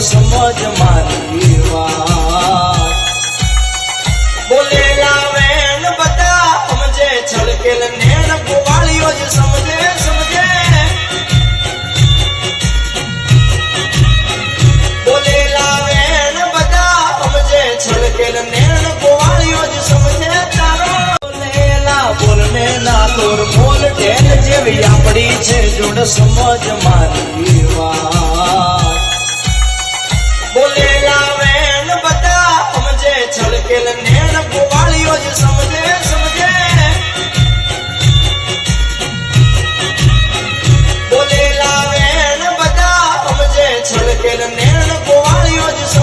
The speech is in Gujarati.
સમજ મારી વાત બોલેલા વેણ બધા સમજે છલકેલ નેણ ગોવાળીઓ જ સમજે સમજે બોલેલા વેણ બધા સમજે છલકેલ નેણ ગોવાળીઓ જ સમજે તારો બોલેલા બોલને ના તોર બોલ ઢેલ જેવી આપડી છે જોડ સમજ મારી વાત બોલેલા વેણ બધા સમજે છલકેલ નેણ ગોવાળીઓ જ સમજે